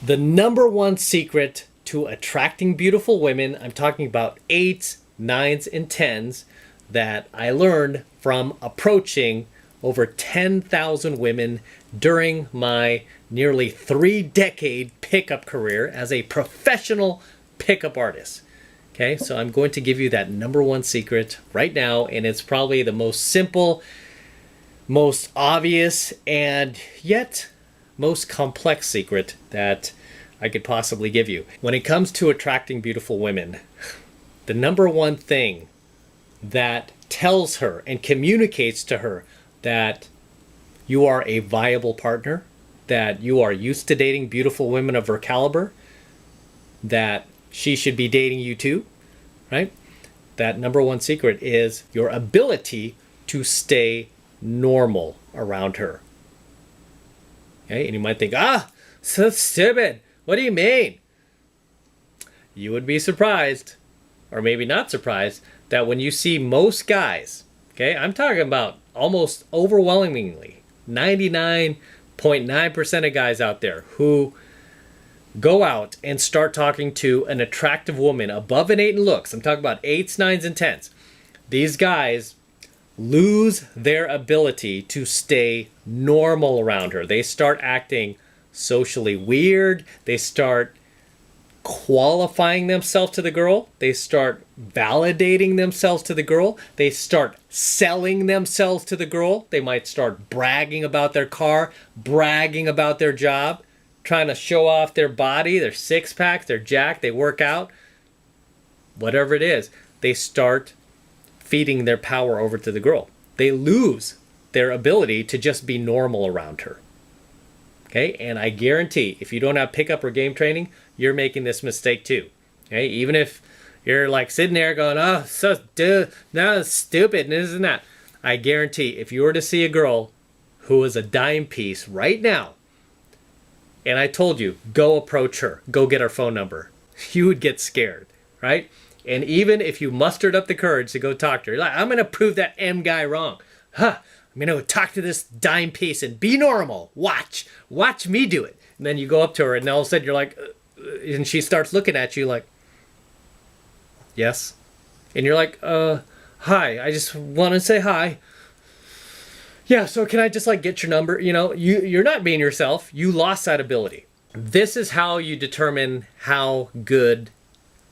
The number one secret to attracting beautiful women, I'm talking about 8s, 9s, and 10s, that I learned from approaching over 10,000 women during my nearly 3-decade pickup career as a professional pickup artist. Okay, so I'm going to give you that number one secret right now, and it's probably the most simple, most obvious, and yet most complex secret that I could possibly give you. When it comes to attracting beautiful women, the number one thing that tells her and communicates to her that you are a viable partner, that you are used to dating beautiful women of her caliber, that she should be dating you too, right? That number one secret is your ability to stay normal around her. Okay, and you might think, so stupid. What do you mean? You would be surprised, or maybe not surprised, that when you see most guys, okay, I'm talking about almost overwhelmingly 99.9% of guys out there who go out and start talking to an attractive woman above an 8 in looks. I'm talking about 8s, 9s, and 10s. These guys lose their ability to stay normal around her. They start acting socially weird. They start qualifying themselves to the girl. They start validating themselves to the girl. They start selling themselves to the girl. They might start bragging about their car, bragging about their job, trying to show off their body, their six-pack, their jack, they work out. Whatever it is, they start feeding their power over to the girl. They lose their ability to just be normal around her. Okay, and I guarantee if you don't have pickup or game training, you're making this mistake too. Okay, even if you're like sitting there going, oh, no, stupid, and this and that. I guarantee if you were to see a girl who is a dime piece right now, and I told you, go approach her, go get her phone number, you would get scared, right? And even if you mustered up the courage to go talk to her, you're like, I'm going to prove that M guy wrong. I'm going to talk to this dime piece and be normal. Watch me do it. And then you go up to her and all of a sudden you're like, and she starts looking at you like, yes. And you're like, hi, I just want to say hi. Yeah, so can I just like get your number? You know, you're not being yourself. You lost that ability. This is how you determine how good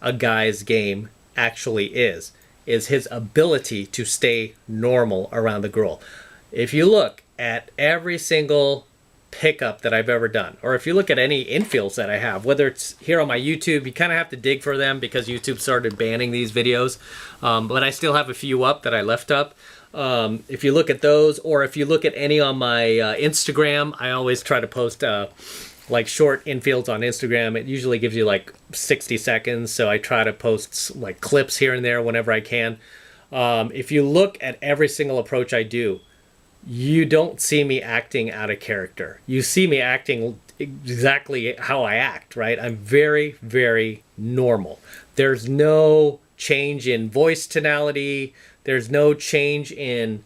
a guy's game actually is his ability to stay normal around the girl. If you look at every single pickup that I've ever done, or if you look at any infields that I have, whether it's here on my YouTube, you kind of have to dig for them because YouTube started banning these videos, but I still have a few up that I left up. If you look at those, or if you look at any on my Instagram, I always try to post like short infields on Instagram. It usually gives you like 60 seconds, so I try to post like clips here and there whenever I can. If you look at every single approach I do, you don't see me acting out of character. You see me acting exactly how I act, right? I'm very, very normal. There's no change in voice tonality. There's no change in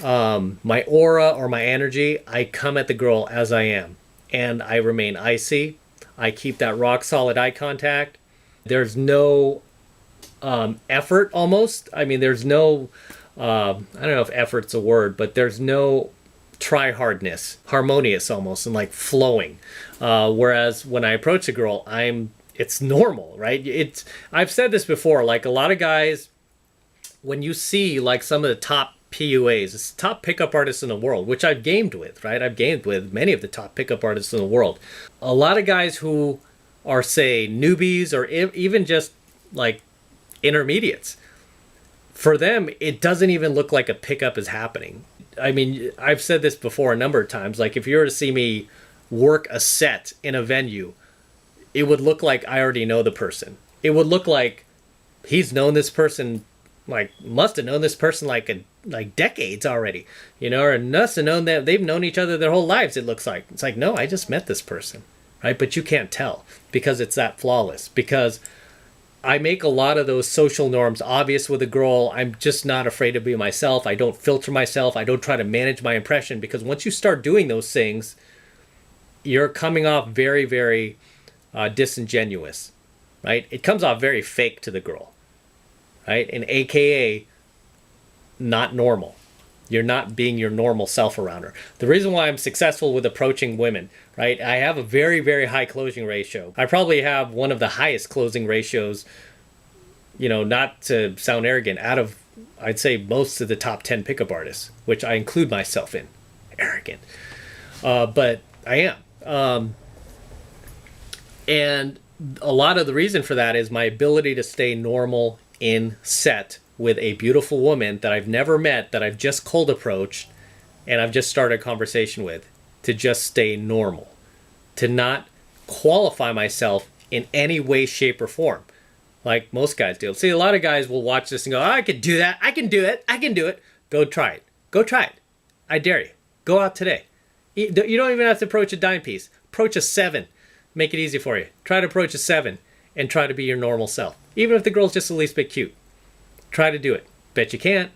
my aura or my energy. I come at the girl as I am, and I remain icy. I keep that rock solid eye contact. There's no effort almost. I mean, there's no, I don't know if effort's a word, but there's no try hardness, harmonious almost, and like flowing. Whereas when I approach a girl, it's normal, right? I've said this before, like a lot of guys, when you see like some of the top PUAs, top pickup artists in the world, which I've gamed with, right? I've gamed with many of the top pickup artists in the world. A lot of guys who are, say, newbies or even just like intermediates, for them, it doesn't even look like a pickup is happening. I mean, I've said this before a number of times, like if you were to see me work a set in a venue, it would look like I already know the person. It would look like he's known this person, like must have known this person like decades already, you know, or must have known that they've known each other their whole lives. It looks like it's like, no, I just met this person, right? But you can't tell because it's that flawless. Because I make a lot of those social norms obvious with a girl. I'm just not afraid to be myself. I don't filter myself. I don't try to manage my impression, because once you start doing those things, you're coming off very, very disingenuous, right? It comes off very fake to the girl, right? And AKA not normal. You're not being your normal self around her. The reason why I'm successful with approaching women, right? I have a very, very high closing ratio. I probably have one of the highest closing ratios, not to sound arrogant, out of, I'd say, most of the top 10 pickup artists, which I include myself in. Arrogant. But I am. And a lot of the reason for that is my ability to stay normal in set with a beautiful woman that I've never met, that I've just cold approached, and I've just started a conversation with, to just stay normal, to not qualify myself in any way, shape, or form, like most guys do. See, a lot of guys will watch this and go, oh, I could do that, I can do it, I can do it. Go try it. Go try it. I dare you. Go out today. You don't even have to approach a dime piece. Approach a 7. Make it easy for you. Try to approach a 7 and try to be your normal self. Even if the girl's just the least bit cute. Try to do it. Bet you can't.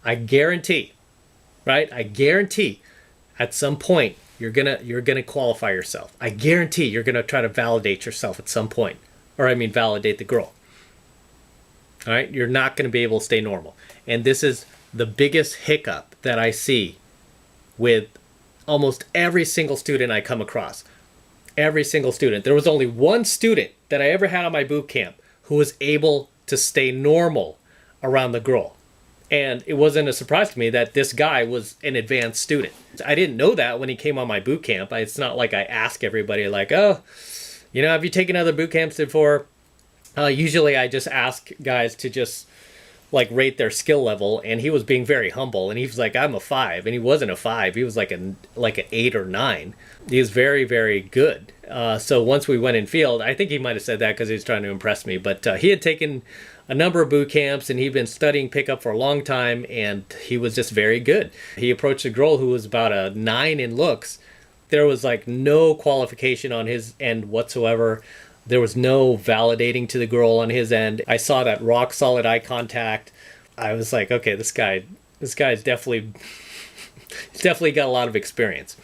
I guarantee, right? I guarantee at some point you're gonna qualify yourself. I guarantee you're gonna try to validate yourself at some point. Or validate the girl. All right? You're not gonna be able to stay normal. And this is the biggest hiccup that I see with almost every single student I come across. Every single student. There was only one student that I ever had on my boot camp who was able to stay normal around the girl. And it wasn't a surprise to me that this guy was an advanced student. I didn't know that when he came on my boot camp. It's not like I ask everybody like, oh, have you taken other boot camps before? Usually I just ask guys to just rate their skill level, and he was being very humble, and he was like, I'm a 5, and he wasn't a 5. He was like an 8 or 9. He was very, very good. So once we went in field, I think he might have said that because he was trying to impress me, but he had taken a number of boot camps, and he'd been studying pickup for a long time, and he was just very good. He approached a girl who was about a 9 in looks. There was no qualification on his end whatsoever. There was no validating to the girl on his end. I saw that rock solid eye contact. I was like, okay, this guy's definitely got a lot of experience.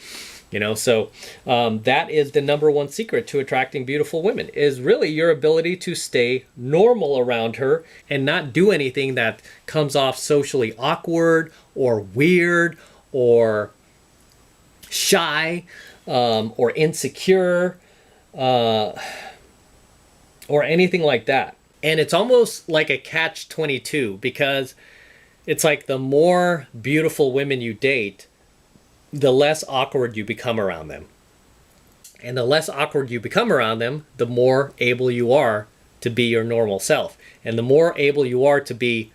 So that is the number one secret to attracting beautiful women, is really your ability to stay normal around her and not do anything that comes off socially awkward or weird or shy or insecure or anything like that. And it's almost like a catch-22, because it's like the more beautiful women you date, the less awkward you become around them. And the less awkward you become around them, the more able you are to be your normal self. And the more able you are to be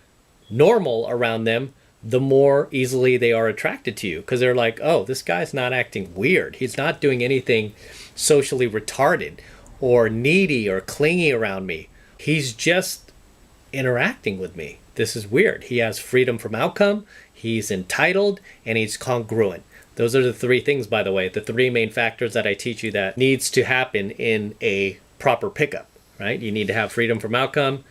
normal around them, the more easily they are attracted to you. Because they're like, oh, this guy's not acting weird. He's not doing anything socially retarded or needy or clingy around me. He's just interacting with me. This is weird. He has freedom from outcome, he's entitled, and he's congruent. Those are the 3 things, by the way, the 3 main factors that I teach you that needs to happen in a proper pickup, right? You need to have freedom from outcome,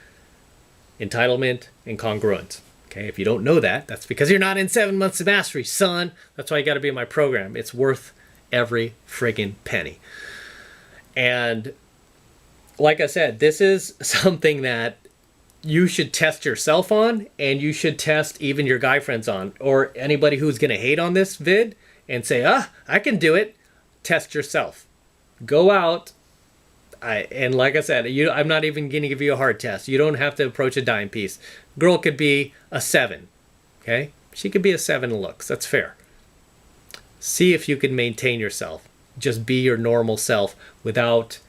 entitlement, and congruence. Okay, if you don't know that, that's because you're not in 7 Months of Mastery, son. That's why you got to be in my program. It's worth every friggin' penny. And like I said, this is something that you should test yourself on, and you should test even your guy friends on, or anybody who's going to hate on this vid and say, I can do it. Test yourself. Go out. And like I said, I'm not even going to give you a hard test. You don't have to approach a dime piece. Girl could be a 7. Okay? She could be a 7 in looks. That's fair. See if you can maintain yourself. Just be your normal self without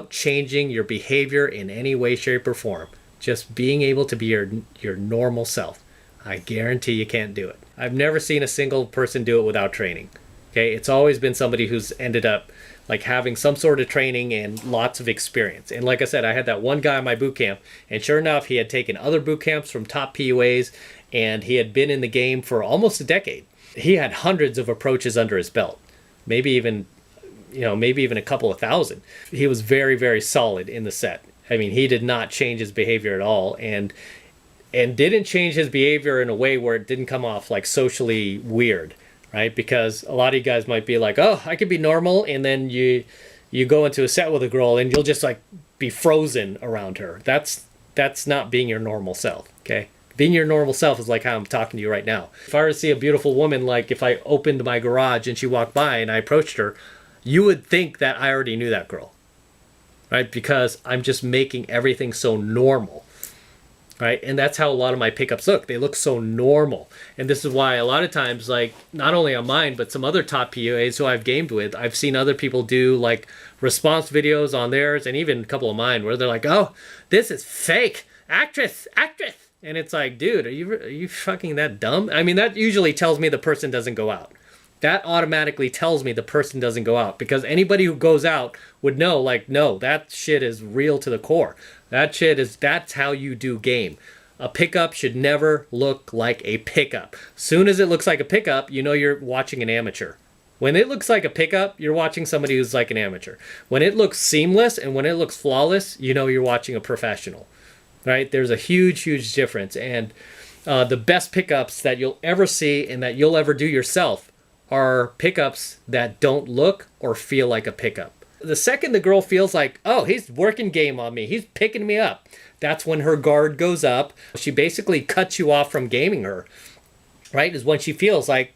changing your behavior in any way, shape, or form. Just being able to be your normal self. I guarantee you can't do it. I've never seen a single person do it without training. Okay, it's always been somebody who's ended up having some sort of training and lots of experience. And like I said, I had that one guy in my boot camp, and sure enough, he had taken other boot camps from top PUAs, and he had been in the game for almost a decade. He had hundreds of approaches under his belt, maybe even a couple of thousand. He was very, very solid in the set. I mean, he did not change his behavior at all, and didn't change his behavior in a way where it didn't come off socially weird. right? Because a lot of you guys might be like, oh, I could be normal, and then you go into a set with a girl and you'll just like be frozen around her. That's not being your normal self, okay? Being your normal self is like how I'm talking to you right now. If I were to see a beautiful woman, like if I opened my garage and she walked by and I approached her, you would think that I already knew that girl, right? Because I'm just making everything so normal, right? And that's how a lot of my pickups look. They look so normal. And this is why a lot of times, like not only on mine, but some other top PUAs who I've gamed with, I've seen other people do like response videos on theirs, and even a couple of mine where they're like, oh, this is fake. Actress. And it's like, dude, are you fucking that dumb? I mean, that usually tells me the person doesn't go out. That automatically tells me the person doesn't go out, because anybody who goes out would know, like, no, that shit is real to the core. That's how you do game. A pickup should never look like a pickup. Soon as it looks like a pickup, you know you're watching an amateur. When it looks like a pickup, you're watching somebody who's like an amateur. When it looks seamless and when it looks flawless, you know you're watching a professional, right? There's a huge, huge difference. And the best pickups that you'll ever see and that you'll ever do yourself are pickups that don't look or feel like a pickup. The second the girl feels like, oh, he's working game on me, he's picking me up, that's when her guard goes up. She basically cuts you off from gaming her, right? Is when she feels like,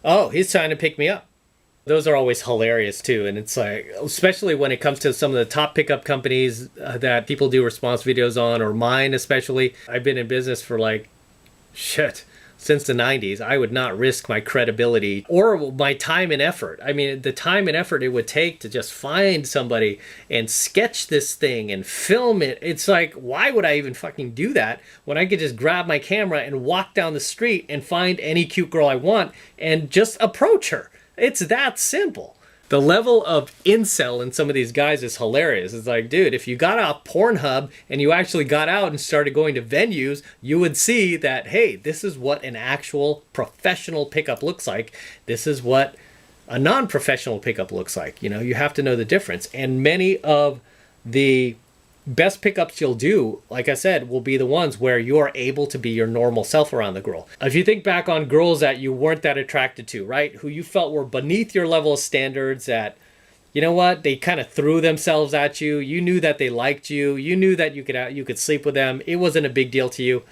oh, he's trying to pick me up. Those are always hilarious too. And it's like, especially when it comes to some of the top pickup companies that people do response videos on, or mine especially. I've been in business for like, since the 90s. I would not risk my credibility or my time and effort. I mean, the time and effort it would take to just find somebody and sketch this thing and film it. It's like, why would I even fucking do that when I could just grab my camera and walk down the street and find any cute girl I want and just approach her? It's that simple. The level of incel in some of these guys is hilarious. It's like, dude, if you got off Pornhub and you actually got out and started going to venues, you would see that, hey, this is what an actual professional pickup looks like. This is what a non-professional pickup looks like. You know, you have to know the difference. And many of the best pickups you'll do, like I said, will be the ones where you are able to be your normal self around the girl. If you think back on girls that you weren't that attracted to, right? Who you felt were beneath your level of standards, that, you know what, they kind of threw themselves at you. You knew that they liked you. You knew that you could sleep with them. It wasn't a big deal to you.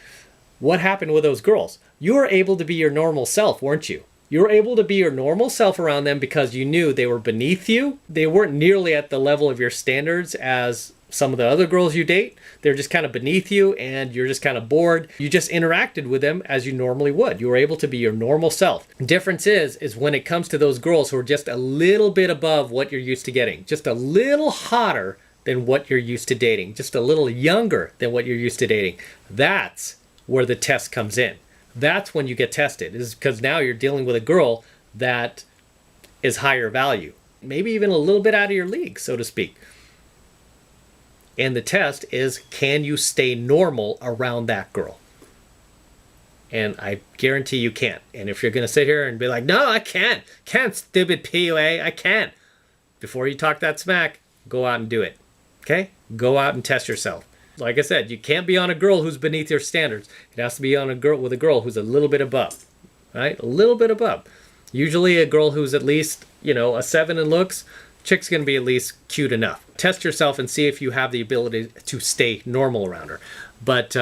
What happened with those girls? You were able to be your normal self, weren't you? You were able to be your normal self around them because you knew they were beneath you. They weren't nearly at the level of your standards as some of the other girls you date. They're just kind of beneath you and you're just kind of bored. You just interacted with them as you normally would. You were able to be your normal self. Difference is when it comes to those girls who are just a little bit above what you're used to getting, just a little hotter than what you're used to dating, just a little younger than what you're used to dating. That's where the test comes in. That's when you get tested, is because now you're dealing with a girl that is higher value, maybe even a little bit out of your league, so to speak. And the test is, can you stay normal around that girl? And I guarantee you can't. And if you're going to sit here and be like, no, I can't, stupid PUA, I can't. Before you talk that smack, go out and do it. Okay? Go out and test yourself. Like I said, you can't be on a girl who's beneath your standards. It has to be on a girl who's a little bit above. Right? A little bit above. Usually a girl who's at least, a 7 in looks, chick's going to be at least cute enough. Test yourself and see if you have the ability to stay normal around her. But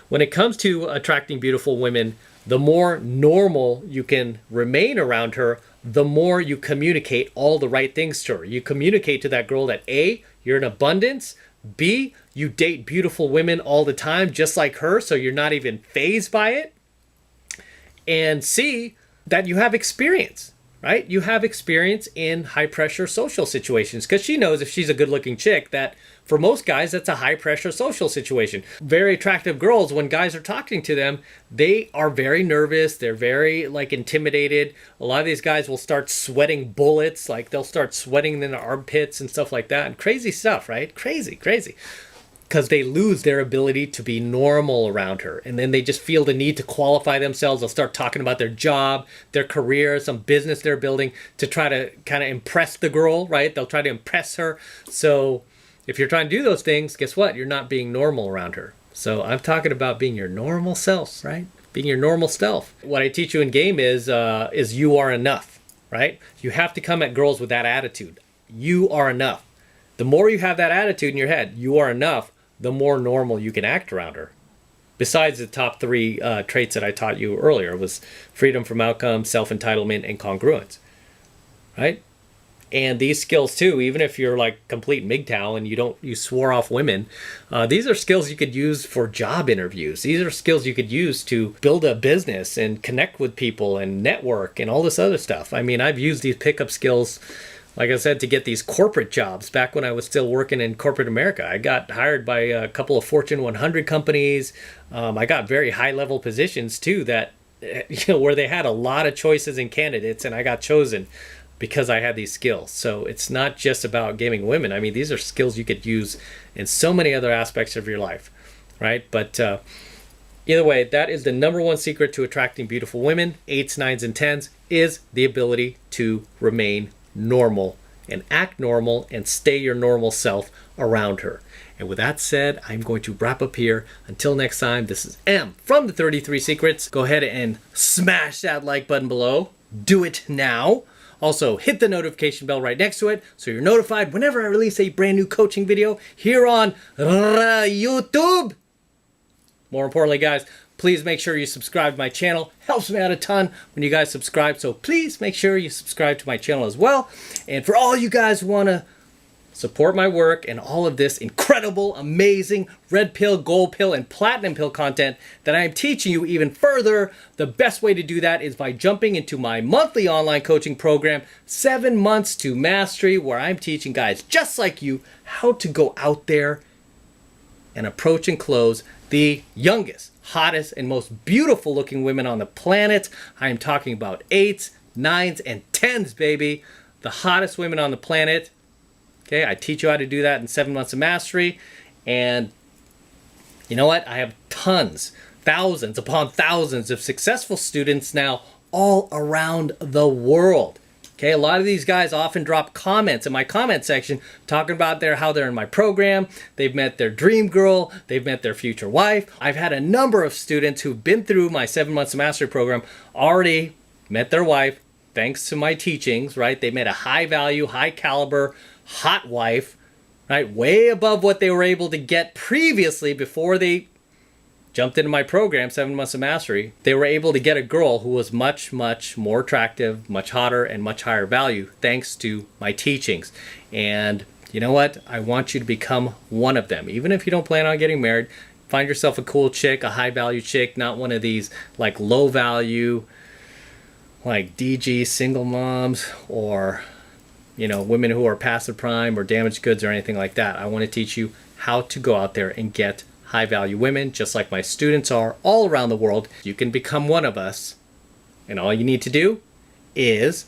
when it comes to attracting beautiful women, the more normal you can remain around her, the more you communicate all the right things to her. You communicate to that girl that A, you're in abundance, B, you date beautiful women all the time just like her, so you're not even fazed by it, and C, that you have experience. Right? You have experience in high-pressure social situations, because she knows if she's a good-looking chick that for most guys, that's a high-pressure social situation. Very attractive girls, when guys are talking to them, they are very nervous. They're very, intimidated. A lot of these guys will start sweating bullets. Like, they'll start sweating in their armpits and stuff like that. And crazy stuff, right? Crazy. Because they lose their ability to be normal around her. And then they just feel the need to qualify themselves. They'll start talking about their job, their career, some business they're building to try to kind of impress the girl, right? They'll try to impress her. So if you're trying to do those things, guess what? You're not being normal around her. So I'm talking about being your normal self, right? being your normal self. What I teach you in game is you are enough, right? You have to come at girls with that attitude. You are enough. The more you have that attitude in your head, you are enough, the more normal you can act around her. Besides the top 3 traits that I taught you earlier, was freedom from outcome, self-entitlement, and congruence, right? And these skills too, even if you're like complete MGTOW and you swore off women, these are skills you could use for job interviews. These are skills you could use to build a business and connect with people and network and all this other stuff. I mean, I've used these pickup skills, like I said, to get these corporate jobs back when I was still working in corporate America. I got hired by a couple of Fortune 100 companies. I got very high level positions too that, where they had a lot of choices in candidates, and I got chosen because I had these skills. So it's not just about gaming women. I mean, these are skills you could use in so many other aspects of your life, right? But either way, that is the number one secret to attracting beautiful women, 8s, 9s, and 10s, is the ability to remain normal and act normal and stay your normal self around her. And with that said, I'm going to wrap up here. Until next time, this is M from the 33 Secrets. Go ahead and smash that like button below. Do it now. Also, hit the notification bell right next to it so you're notified whenever I release a brand new coaching video here on YouTube. More importantly, guys, please make sure you subscribe to my channel. Helps me out a ton when you guys subscribe, so please make sure you subscribe to my channel as well. And for all you guys who want to support my work and all of this incredible, amazing red pill, gold pill, and platinum pill content that I am teaching you even further, the best way to do that is by jumping into my monthly online coaching program, 7 Months to Mastery, where I'm teaching guys just like you how to go out there and approach and close the youngest, hottest, and most beautiful looking women on the planet. I am talking about 8s, 9s, and 10s, baby. The hottest women on the planet. Okay, I teach you how to do that in 7 Months of Mastery. And you know what? I have tons, thousands upon thousands of successful students now all around the world. Okay, a lot of these guys often drop comments in my comment section talking about how they're in my program, they've met their dream girl, they've met their future wife. I've had a number of students who've been through my 7 Months of Mastery program already met their wife thanks to my teachings, right? They met a high value, high caliber, hot wife, right? Way above what they were able to get previously before they jumped into my program, 7 Months of Mastery. They were able to get a girl who was much, much more attractive, much hotter, and much higher value thanks to my teachings. And you know what? I want you to become one of them. Even if you don't plan on getting married, find yourself a cool chick, a high value chick, not one of these like low value, like DG single moms, or women who are passive prime or damaged goods or anything like that. I want to teach you how to go out there and get high value women, just like my students are all around the world. You can become one of us, and all you need to do is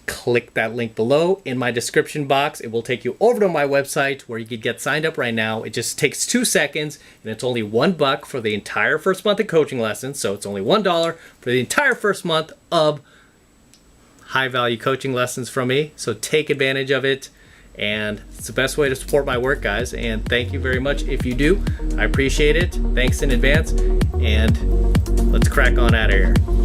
click that link below in my description box. It will take you over to my website where you could get signed up right now. It just takes 2 seconds, and it's only $1 for the entire first month of coaching lessons. So it's only $1 for the entire first month of high value coaching lessons from me. So take advantage of it, and it's the best way to support my work, guys. And thank you very much if you do. I appreciate it. Thanks in advance, and let's crack on out of here.